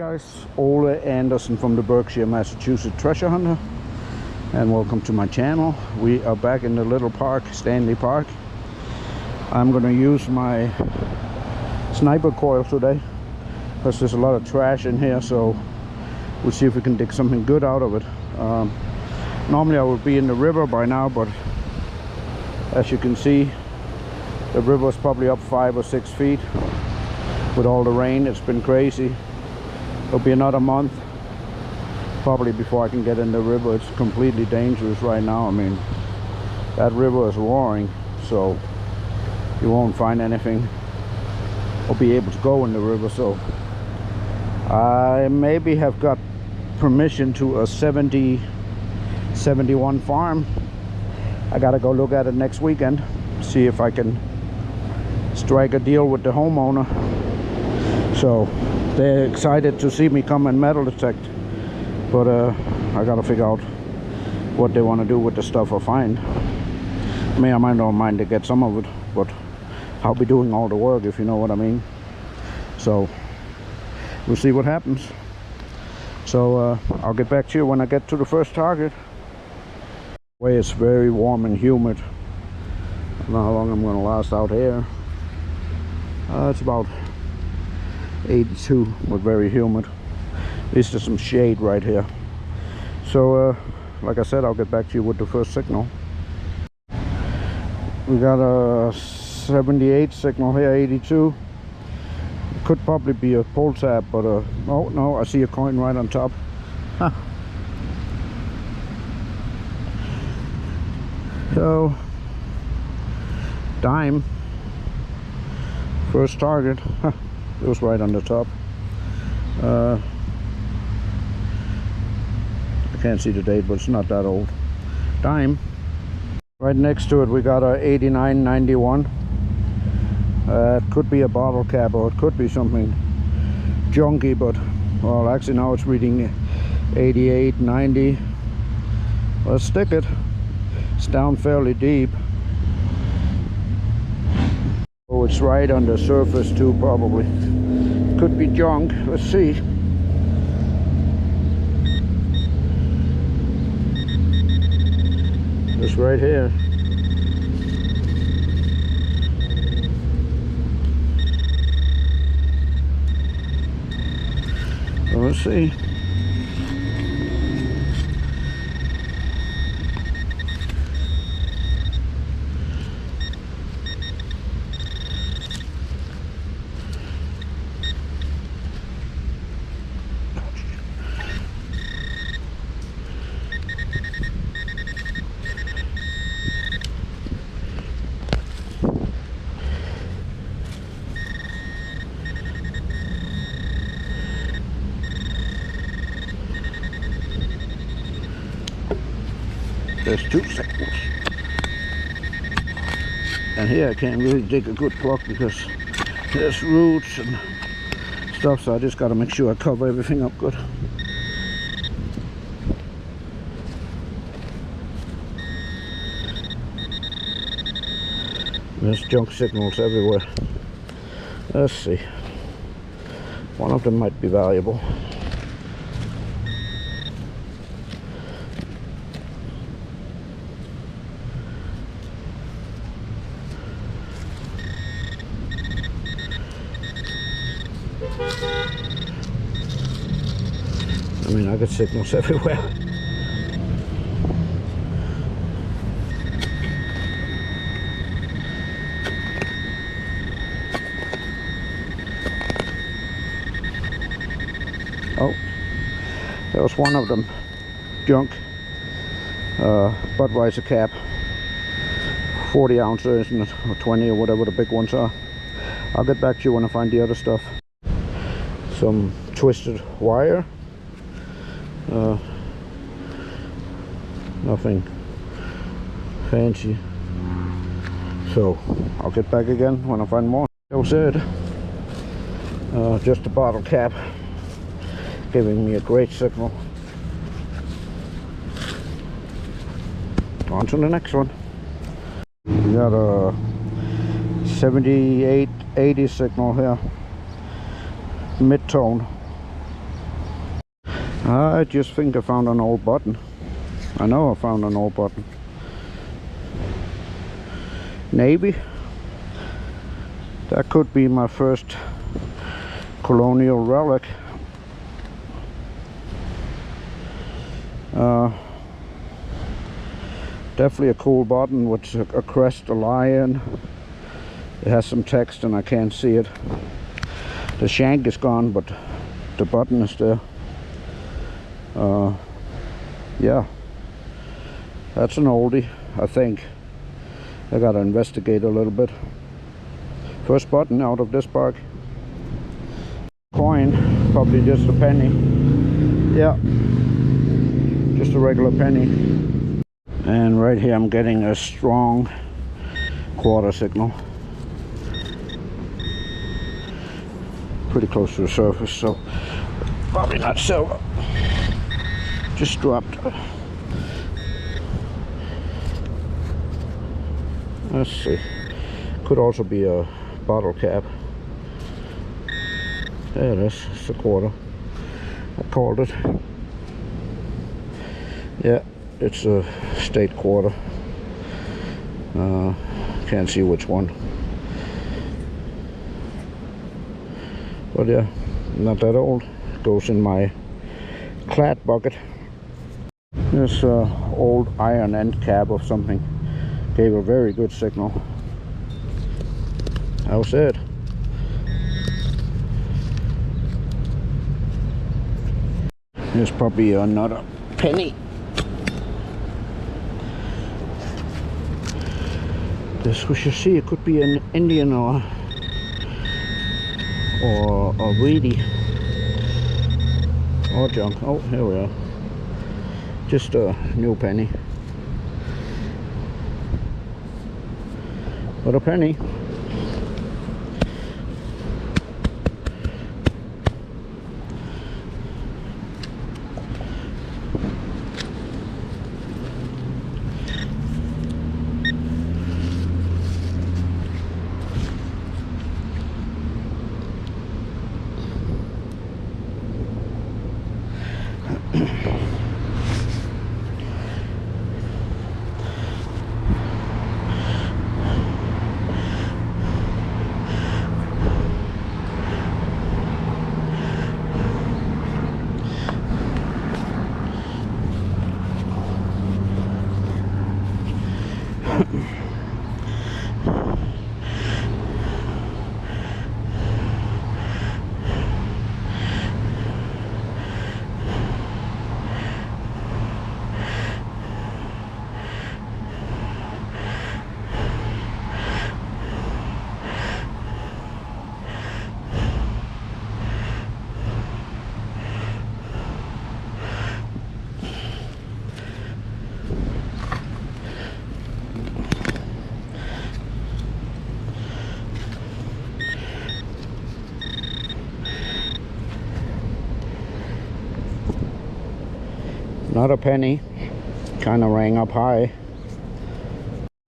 Guys, Ole Anderson from the Berkshire, Massachusetts treasure hunter, and welcome to my channel. We are back in the little park, Stanley Park. I'm going to use my sniper coil today because there's a lot of trash in here, so we'll see if we can dig something good out of it. Normally I would be in the river by now, but as you can see, the river is probably up 5 or 6 feet. With all the rain, it's been crazy. It'll be another month probably before I can get in the river. It's completely dangerous right now. I mean, that river is roaring, so you won't find anything or be able to go in the river. So I maybe have got permission to a 71 farm. I gotta go look at it next weekend, see if I can strike a deal with the homeowner. So they're excited to see me come and metal detect, but I gotta figure out what they want to do with the stuff I find. I mean, I might not mind to get some of it, but I'll be doing all the work, if you know what I mean. So we'll see what happens. So I'll get back to you when I get to the first target. Way it's very warm and humid. I don't know how long I'm going to last out here. It's about 82, but very humid. At least there's some shade right here. So like I said, I'll get back to you with the first signal. We got a 78 signal here, 82. Could probably be a pull tab, but oh no, I see a coin right on top. Huh. So dime, first target. Huh. It was right on the top. I can't see the date, but it's not that old. Dime. Right next to it we got a 8991. It could be a bottle cap, or it could be something junky, but well, actually now it's reading 8890. Let's stick it. It's down fairly deep. Oh, it's right on the surface too, probably. Could be junk. Let's see. It's right here. So let's see. There's 2 seconds. And here I can't really dig a good pluck because there's roots and stuff, so I just got to make sure I cover everything up good. There's junk signals everywhere. Let's see. One of them might be valuable. I mean, I got signals everywhere. Oh, there was one of them. Junk. Budweiser cap. 40 ounces, isn't it? Or 20 or whatever the big ones are. I'll get back to you when I find the other stuff. Some twisted wire. Nothing fancy. So I'll get back again when I find more. That was it. Just a bottle cap, giving me a great signal. On to the next one. We got a 7880 signal here, mid-tone. I just think I found an old button. I know I found an old button. Navy. That could be my first colonial relic. Definitely a cool button with a crest, a lion. It has some text and I can't see it. The shank is gone, but the button is there. Yeah, that's an oldie, I think. I gotta investigate a little bit. First button out of this park. Coin, probably just a penny. Yeah, just a regular penny. And right here I'm getting a strong quarter signal. Pretty close to the surface, so probably not silver. Just dropped. Let's see. Could also be a bottle cap. There it is. It's a quarter. I called it. Yeah, it's a state quarter. Can't see which one. But yeah, not that old. Goes in my clad bucket. This old iron end cap of something gave a very good signal. That was it. There's probably another penny. This we should see. It could be an Indian or a weedy or junk. Oh, here we are. Just a new penny. But a penny. Another penny, kind of rang up high.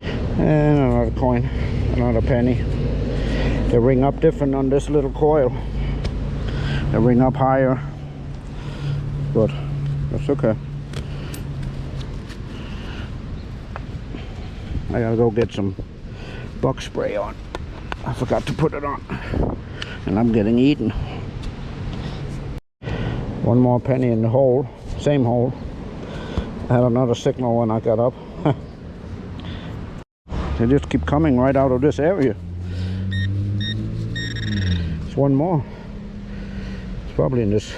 And another coin, another penny. They ring up different on this little coil. They ring up higher, but that's okay. I gotta go get some bug spray on. I forgot to put it on, and I'm getting eaten. One more penny in the hole, same hole. I had another signal when I got up. They just keep coming right out of this area. There's one more. It's probably in this.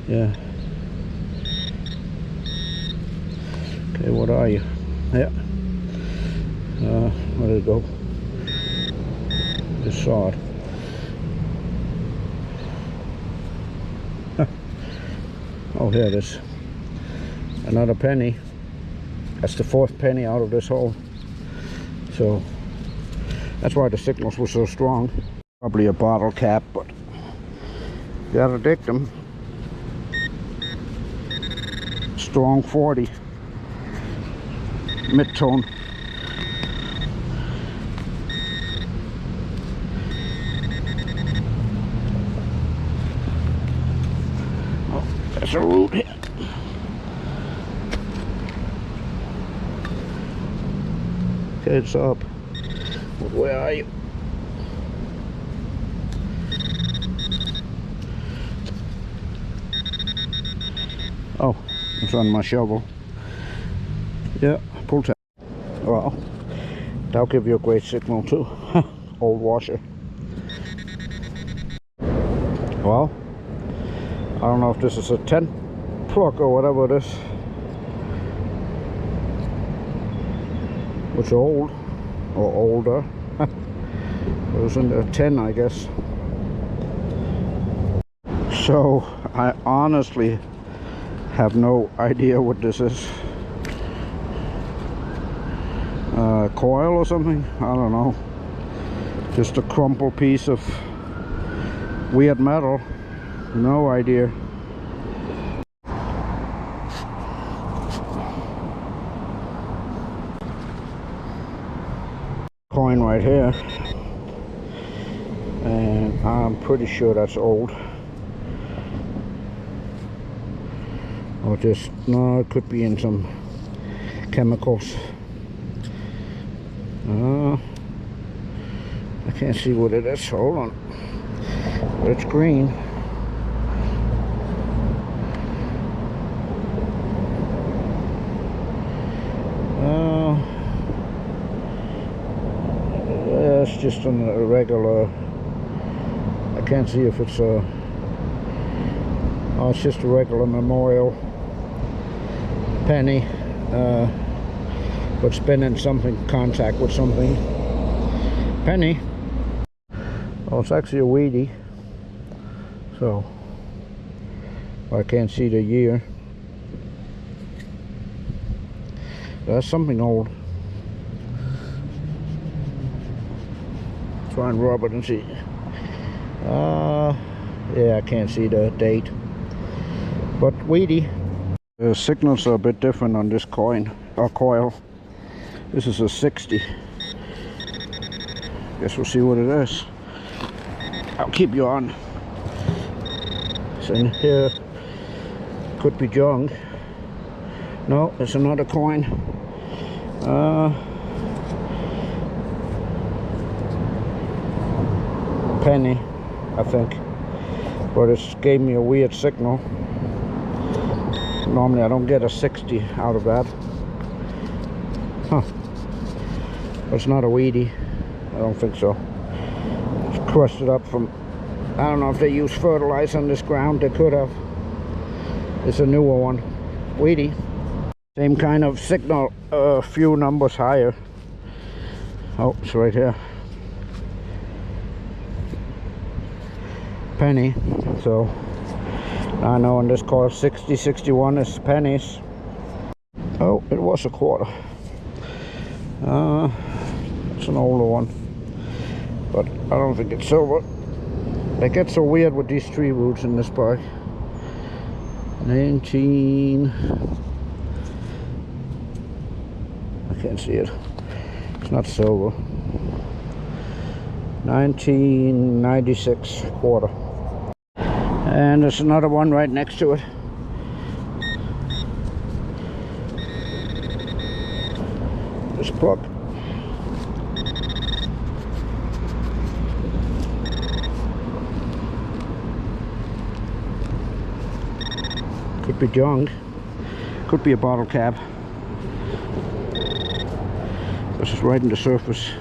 Yeah. Okay, what are you? Yeah. Where did it go? Just saw it. Oh, here it is. Another penny. That's the fourth penny out of this hole. So that's why the signals were so strong. Probably a bottle cap, but you gotta dig them. Strong 40. Mid-tone. Oh, there's a root here. Okay, it's up. Where are you? Oh, it's on my shovel. Yeah, pull tab. Well, that'll give you a great signal too. Old washer. Well, I don't know if this is a 10 plug or whatever it is. It's old or older. It was in the 10, I guess. So I honestly have no idea what this is. Coil or something? I don't know. Just a crumpled piece of weird metal. No idea. Coin right here, and I'm pretty sure that's old. Or just, no, it could be in some chemicals. I can't see what it is. Hold on. But it's green. Yeah, it's just a regular. I can't see if it's a. Oh, it's just a regular memorial penny. But it's been in something, contact with something. Penny. Oh, it's actually a weedy. So I can't see the year. That's something old. Try and rub it and see. Yeah, I can't see the date. But weedy. The signals are a bit different on this coin or coil. This is a 60. Guess we'll see what it is. I'll keep you on. So in here could be junk. No, it's another coin. Penny, I think. But it gave me a weird signal. Normally I don't get a 60 out of that. Huh. But it's not a weedy. I don't think so. It's crusted up from, I don't know if they use fertilizer on this ground. They could have. It's a newer one. Weedy. Same kind of signal, a few numbers higher. Oh, it's right here. Penny. So I know on this coil 60, 61 is pennies. Oh, it was a quarter. It's an older one, but I don't think it's silver. They get so weird with these tree roots in this park. 19. I can't see it. It's not silver. 1996 quarter. And there's another one right next to it. This plug. Could be junk. Could be a bottle cap. This is right in the surface.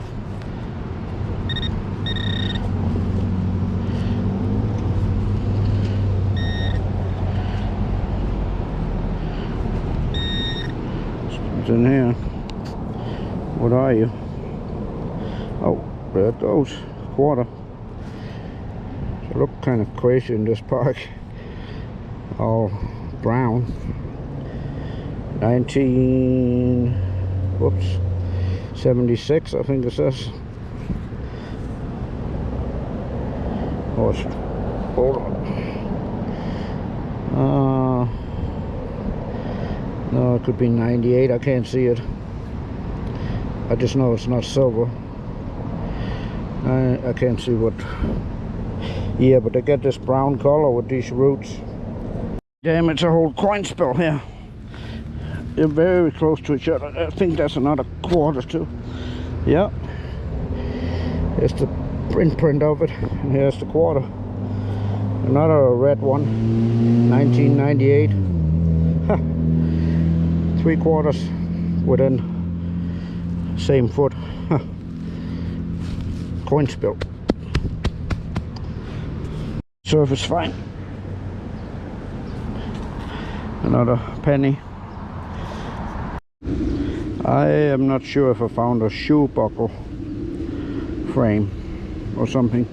It's in here. What are you? Oh, there it goes. Quarter. They look kind of crazy in this park. All brown. 76, I think it says. Oh, it's, hold on. No, it could be 98. I can't see it. I just know it's not silver. I can't see what. Yeah, but they get this brown color with these roots. Damn, it's a whole coin spill here. They're very close to each other. I think that's another quarter too. Yep. Here's the print of it, and here's the quarter. Another red one, 1998. 3 quarters within same foot. Coin spill. Surface fine. Another penny. I am not sure if I found a shoe buckle frame or something.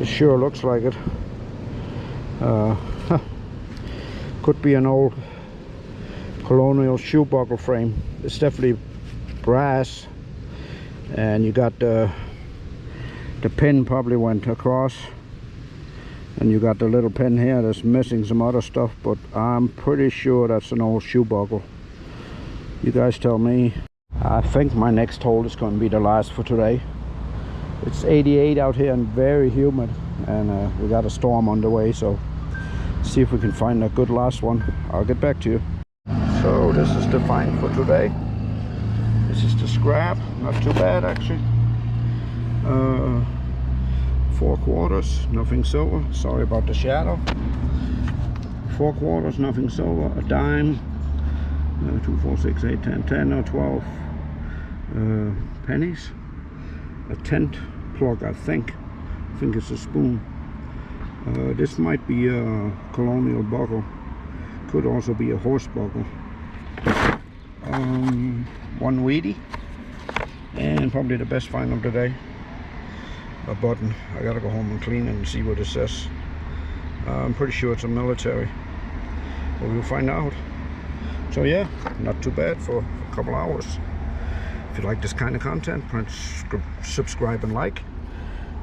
It sure looks like it. Could be an old colonial shoe buckle frame. It's definitely brass, and you got the pin probably went across, and you got the little pin here that's missing some other stuff, but I'm pretty sure that's an old shoe buckle. You guys tell me. I think my next hole is going to be the last for today. It's 88 out here and very humid, and we got a storm on the way, so see if we can find a good last one. I'll get back to you. So this is the find for today. This is the scrap, not too bad actually. 4 quarters, nothing silver. Sorry about the shadow. 4 quarters, nothing silver. A dime. 2, 4, 6, 8, 10, 10 or 12 pennies. A tent plug, I think it's a spoon. This might be a colonial buckle, could also be a horse buckle. 1 weedy, and probably the best find of the day, a button. I gotta go home and clean it and see what it says. I'm pretty sure it's a military, but we'll find out. So yeah, not too bad for a couple hours. If you like this kind of content, please subscribe and like,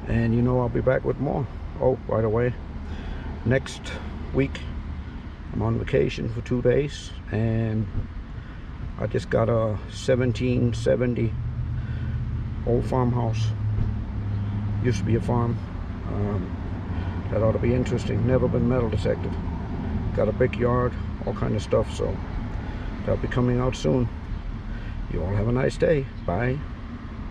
and you know I'll be back with more. Oh, by the way, next week I'm on vacation for 2 days, and I just got a 1770 old farmhouse. Used to be a farm. That ought to be interesting. Never been metal detected. Got a big yard, all kind of stuff, so that'll be coming out soon. You all have a nice day. Bye.